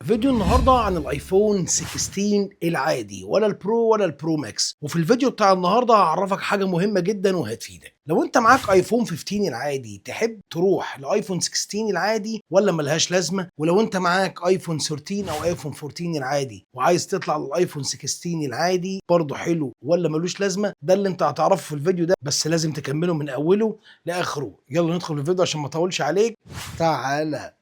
فيديو النهارده عن الايفون 16 العادي، ولا البرو ولا البرو ماكس. وفي الفيديو بتاع النهارده هعرفك حاجه مهمه جدا وهتفيدك. لو انت معاك ايفون 15 العادي تحب تروح لايفون 16 العادي ولا ملهاش لازمه؟ ولو انت معاك ايفون 13 او ايفون 14 العادي وعايز تطلع للايفون 16 العادي برضه حلو ولا ملوش لازمه؟ ده اللي انت هتعرفه في الفيديو ده، بس لازم تكمله من اوله لاخره. يلا ندخل في الفيديو عشان ما اطولش عليك. تعالى.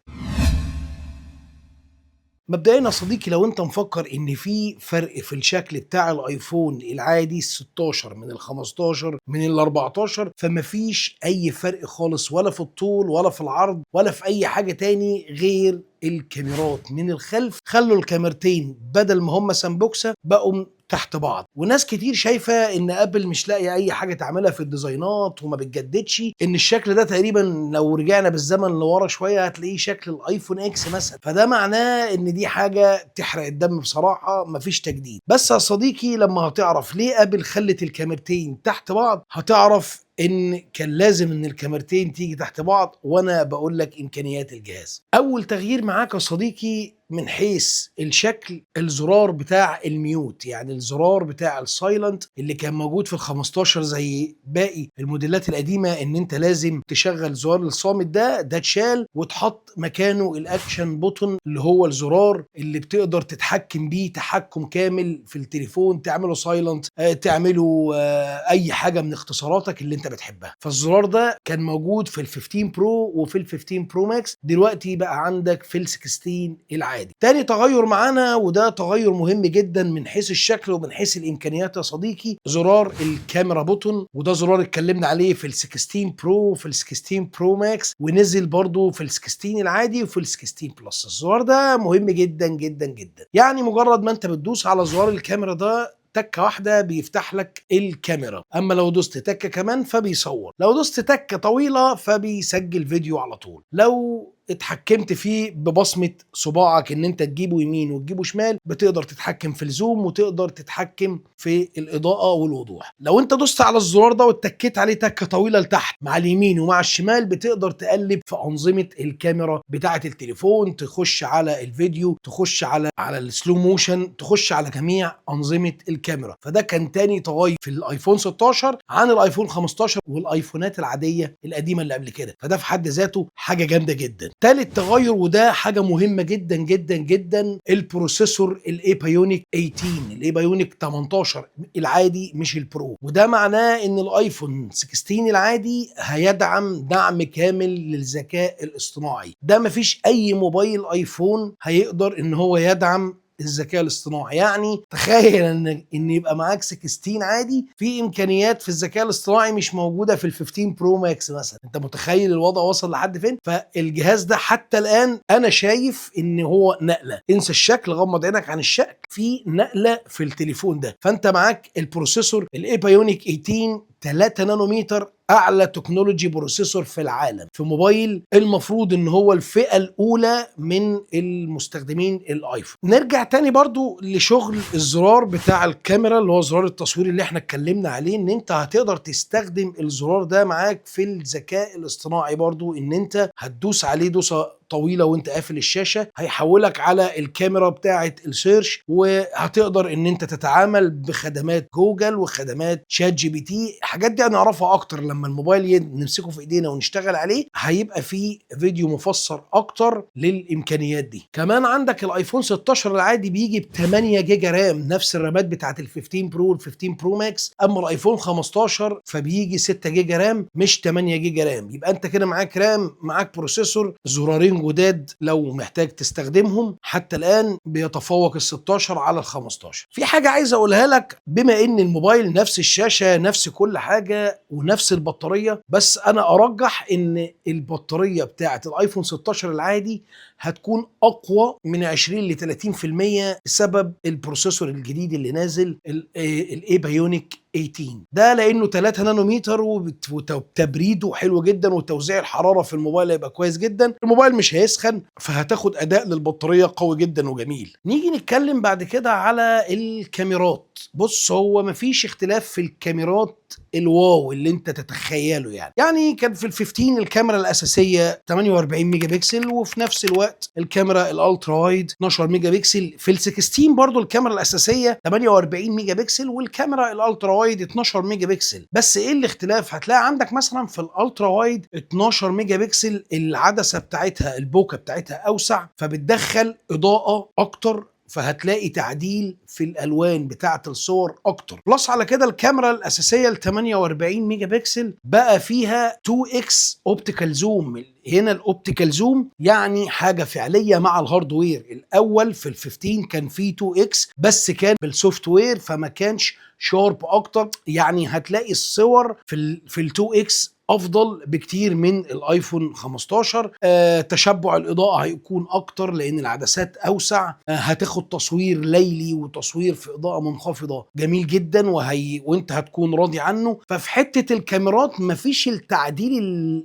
مبدئيا يا صديقي، لو انت مفكر ان في فرق في الشكل بتاع الايفون العادي ال 16 من ال 15 من ال 14، فمفيش اي فرق خالص، ولا في الطول ولا في العرض ولا في اي حاجه تاني غير الكاميرات من الخلف. خلوا الكاميرتين بدل ما هم سامبوكسه بقوا تحت بعض. وناس كتير شايفه ان ابل مش لاقيه اي حاجه تعملها في الديزاينات وما بتجددش، ان الشكل ده تقريبا لو رجعنا بالزمن لورا شويه هتلاقيه شكل الايفون اكس مثلا، فده معناه ان دي حاجه تحرق الدم بصراحه، مفيش تجديد. بس يا صديقي لما هتعرف ليه ابل خلت الكاميرتين تحت بعض هتعرف ان كان لازم ان الكاميرتين تيجي تحت بعض، وانا بقول لك امكانيات الجهاز. اول تغيير معاك يا صديقي من حيث الشكل، الزرار بتاع الميوت، يعني الزرار بتاع السايلنت اللي كان موجود في ال 15 زي باقي الموديلات القديمه، ان انت لازم تشغل زرار الصامت ده اتشال وتحط مكانه الاكشن بوتون، اللي هو الزرار اللي بتقدر تتحكم بيه تحكم كامل في التليفون، تعمله سايلنت، تعمله اي حاجه من اختصاراتك اللي انت بتحبها. فالزرار ده كان موجود في ال 15 برو وفي ال 15 برو ماكس، دلوقتي بقى عندك في ال 16 العادي. تاني تغير معانا، وده تغير مهم جدا من حيث الشكل ومن حيث الامكانيات يا صديقي، زرار الكاميرا بوتون. وده زرار اتكلمنا عليه في ال 16 برو وفي ال 16 برو ماكس، ونزل برضو في ال 16 العادي وفي ال 16 بلس. الزرار ده مهم جدا جدا جدا، يعني مجرد ما انت بتدوس على زرار الكاميرا ده تكه واحده بيفتح لك الكاميرا، اما لو دوست تكه كمان فبيصور، لو دوست تكه طويله فبيسجل فيديو على طول. لو اتحكمت فيه ببصمه صباعك ان انت تجيبه يمين وتجيبه شمال، بتقدر تتحكم في الزوم وتقدر تتحكم في الاضاءه والوضوح. لو انت دوست على الزرار ده واتكيت عليه تكه طويله لتحت مع اليمين ومع الشمال، بتقدر تقلب في انظمه الكاميرا بتاعه التليفون، تخش على الفيديو، تخش على السلو موشن، تخش على جميع انظمه الكاميرا. فده كان تاني تغير في الايفون 16 عن الايفون 15 والايفونات العاديه القديمه اللي قبل كده، فده في حد ذاته حاجه جامده جدا. تالت تغير وده حاجه مهمه جدا جدا جدا، البروسيسور الاي بايونيك 18، الاي بايونيك 18 العادي مش البرو. وده معناه ان الايفون 16 العادي هيدعم دعم كامل للذكاء الاصطناعي. ده مفيش اي موبايل ايفون هيقدر ان هو يدعم الذكاء الاصطناعي. يعني تخيل ان يبقى معاك 16 عادي في امكانيات في الذكاء الاصطناعي مش موجوده في ال 15 برو ماكس مثلا. انت متخيل الوضع وصل لحد فين؟ فالجهاز ده حتى الان انا شايف ان هو نقله، انسى الشكل، غمض عينك عن الشكل، في نقله في التليفون ده. فانت معاك البروسيسور الاي بايونيك 18 3 نانومتر، اعلى تكنولوجي بروسيسور في العالم، في موبايل المفروض ان هو الفئه الاولى من المستخدمين الايفون. نرجع تاني برضو لشغل الزرار بتاع الكاميرا اللي هو زرار التصوير اللي احنا اتكلمنا عليه، ان انت هتقدر تستخدم الزرار ده معاك في الذكاء الاصطناعي برضو، ان انت هتدوس عليه دوسه طويله وانت قافل الشاشه هيحولك على الكاميرا بتاعه السيرش، وهتقدر ان انت تتعامل بخدمات جوجل وخدمات شات جي بي تي. الحاجات دي هنعرفها اكتر لما الموبايل نمسكه في ايدينا ونشتغل عليه، هيبقى فيه فيديو مفصل اكتر للامكانيات دي. كمان عندك الايفون 16 العادي بيجي ب 8 جيجا رام، نفس الرامات بتاعه ال 15 برو وال 15 برو ماكس، اما الايفون 15 فبيجي 6 جيجا رام مش 8 جيجا رام. يبقى انت كده معاك رام، معاك بروسيسور، زرارين جداد لو محتاج تستخدمهم. حتى الان بيتفوق ال 16 على ال 15. في حاجه عايز اقولها لك، بما ان الموبايل نفس الشاشه نفس كل حاجه ونفس البطاريه، بس انا ارجح ان البطاريه بتاعه الايفون 16 العادي هتكون اقوى من 20 ل 30% بسبب البروسيسور الجديد اللي نازل الاي بايونيك 18 ده، لانه 3 نانومتر وتبريده حلو جدا وتوزيع الحراره في الموبايل هيبقى كويس جدا. الموبايل مش هيسخن، فهتاخد اداء للبطاريه قوي جدا وجميل. نيجي نتكلم بعد كده على الكاميرات. بص، هو مفيش اختلاف في الكاميرات الواو اللي انت تتخيله يعني كان في ال15 الكاميرا الاساسيه 48 ميجا بكسل، وفي نفس الوقت الكاميرا الالترا وايد 12 ميجا بكسل. في ال16 برضو الكاميرا الاساسيه 48 ميجا بكسل والكاميرا الالترا وايد 12 ميجا بكسل. بس ايه الاختلاف؟ هتلاقي عندك مثلا في الالترا وايد 12 ميجا بكسل العدسه بتاعتها البوكه بتاعتها اوسع، فبتدخل اضاءه اكتر، فهتلاقي تعديل في الالوان بتاعه الصور اكتر. بلس على كده الكاميرا الاساسيه ال 48 ميجا بكسل بقى فيها 2x اوبتيكال زوم. هنا الاوبتيكال زوم يعني حاجه فعليه مع الهاردوير. الاول في ال15 كان فيه 2x بس كان بالسوفت وير فما كانش شارب اكتر. يعني هتلاقي الصور في ال 2x افضل بكتير من الايفون 15. تشبع الاضاءه هيكون اكتر لان العدسات اوسع. هتاخد تصوير ليلي وتصوير في اضاءه منخفضه جميل جدا وانت هتكون راضي عنه. ففي حته الكاميرات مفيش التعديل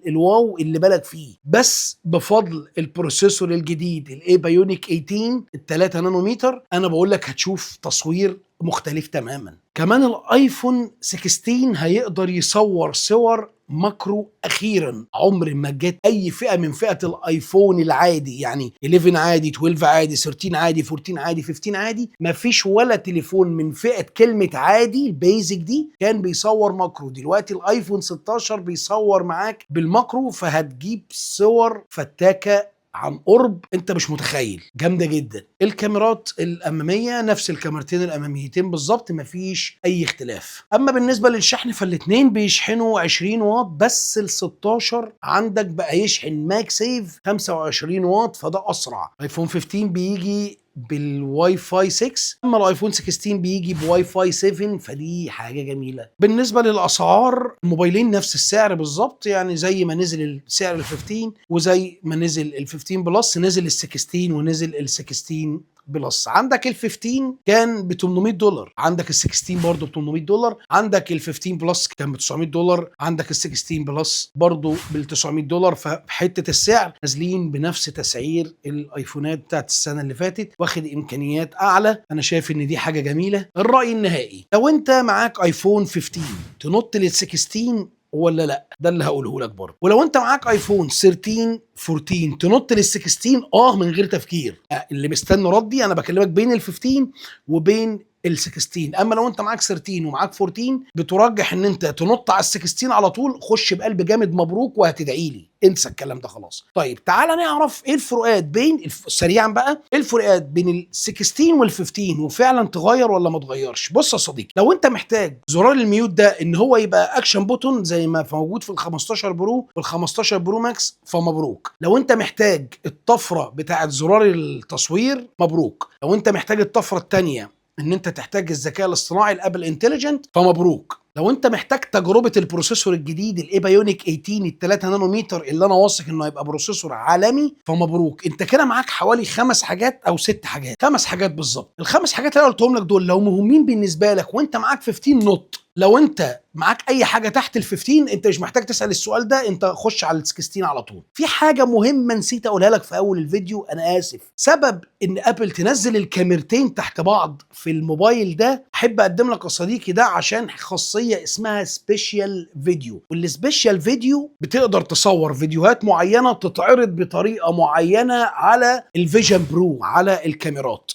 الواو اللي بالك فيه، بس بفضل البروسيسور الجديد الاي بايونيك 18 ال3 نانومتر انا بقول لك هتشوف تصوير مختلف تماما. كمان الايفون 16 هيقدر يصور صور ماكرو اخيرا. عمر ما جت اي فئه من فئه الايفون العادي، يعني 11 عادي، 12 عادي، 13 عادي، 14 عادي، 15 عادي، ما فيش ولا تليفون من فئه كلمه عادي البيزك دي كان بيصور ماكرو. دلوقتي الايفون 16 بيصور معاك بالماكرو، فهتجيب صور فتاكه عن قرب انت مش متخيل، جامده جدا. الكاميرات الاماميه نفس الكاميرتين الاماميتين بالظبط، مفيش اي اختلاف. اما بالنسبه للشحن فالاثنين بيشحنوا 20 واط، بس ال16 عندك بقى يشحن ماك سيف 25 واط، فده اسرع. ايفون 15 بيجي بالواي فاي 6، اما الايفون 16 بيجي بواي فاي 7، فدي حاجه جميله. بالنسبه للاسعار الموبايلين نفس السعر بالظبط، يعني زي ما نزل السعر ال 15 وزي ما نزل ال 15 بلس نزل ال 16 ونزل ال 16 بلس. عندك ال 15 كان ب $800، عندك ال 16 برضه ب $800، عندك ال 15 بلس كان ب $900، عندك ال 16 بلس برضه بال $900. فحته السعر نازلين بنفس تسعير الايفونات بتاعت السنه اللي فاتت، واخد امكانيات اعلى. انا شايف ان دي حاجه جميله. الراي النهائي لو انت معاك ايفون 15 تنط لل 16 ولا لا؟ ده اللي هقوله لك برضه. ولو انت معاك ايفون 13 14 تنط لل 16 من غير تفكير. اللي مستني ردي انا بكلمك بين ال 15 وبين ال 16. اما لو انت معاك 13 ومعاك 14 بترجح ان انت تنط على ال 16 على طول. خش بقلب جامد مبروك وهتدعي لي، انسى الكلام ده خلاص. طيب تعالى نعرف ايه الفروقات بين سريعا بقى ايه الفروقات بين ال 16 وال 15 وفعلا تغير ولا ما تغيرش. بص يا صديقي، لو انت محتاج زرار الميوت ده ان هو يبقى اكشن بوتون زي ما موجود في ال 15 برو وال 15 برو ماكس فمبروك. لو انت محتاج الطفره بتاعت زرار التصوير مبروك. لو انت محتاج الطفره الثانيه ان انت تحتاج الذكاء الاصطناعي الابل انتليجنت فمبروك. لو انت محتاج تجربه البروسيسور الجديد الاي بايونيك 18 ال3 نانومتر اللي انا واثق انه هيبقى بروسيسور عالمي فمبروك. انت كده معاك حوالي 5 حاجات او 6 حاجات، 5 حاجات بالظبط. ال5 حاجات اللي انا قلتهم لك دول لو مهمين بالنسبه لك وانت معاك 15 نوت. لو انت معاك اي حاجه تحت ال 15 انت مش محتاج تسال السؤال ده، انت خش على ال 16 على طول. في حاجه مهمه نسيت اقولها لك في اول الفيديو، انا اسف. سبب ان ابل تنزل الكاميرتين تحت بعض في الموبايل ده احب اقدم لك يا صديقي ده عشان خاصيه اسمها سبيشال فيديو. والسبيشال فيديو بتقدر تصور فيديوهات معينه تتعرض بطريقه معينه على الفيجن برو، على الكاميرات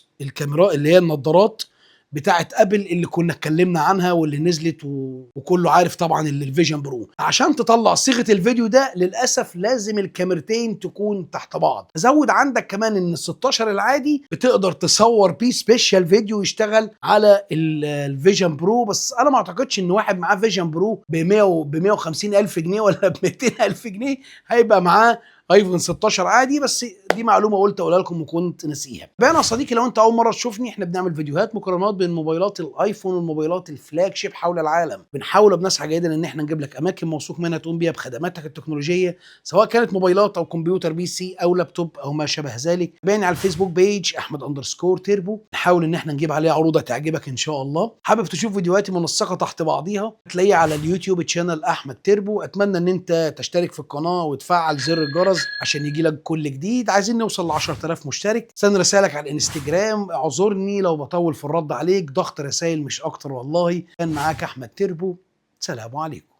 اللي هي النظارات بتاعت ابل اللي كنا اتكلمنا عنها واللي نزلت وكله عارف طبعا اللي الفيجن برو. عشان تطلع صيغه الفيديو ده للاسف لازم الكاميرتين تكون تحت بعض. زود عندك كمان ان ال 16 العادي بتقدر تصور بيه سبيشال فيديو يشتغل على الفيجن برو، بس انا ما اعتقدش ان واحد معاه فيجن برو ب 150 الف جنيه ولا ب 200 الف جنيه هيبقى معاه ايفون 16 عادي. بس دي معلومه قلت اقولها لكم وكنت نسيها. بقى يا صديقي لو انت اول مره تشوفني، احنا بنعمل فيديوهات مقارنات بين موبايلات الايفون والموبايلات الفلاج شيب حول العالم. بنحاول بنسعى جيدا ان احنا نجيب لك اماكن موثوق منها تقوم بيها بخدماتك التكنولوجيه، سواء كانت موبايلات او كمبيوتر بي سي او لابتوب او ما شابه ذلك. تابعني على الفيسبوك بيج احمد_تربو، نحاول ان احنا نجيب عليها عروضه تعجبك ان شاء الله. حابب تشوف فيديوهاتي منسقه تحت بعضيها هتلاقيها على اليوتيوب تشانل احمد تربو. اتمنى ان انت تشترك في القناه وتفعل زر الجرس عشان يجي لك كل جديد. عايزين نوصل ل 10000 مشترك. استنى رسالك على الانستجرام. اعذرني لو بطول في الرد عليك، ضغط رسائل مش اكتر والله. كان معاك احمد تربو. سلام عليكم.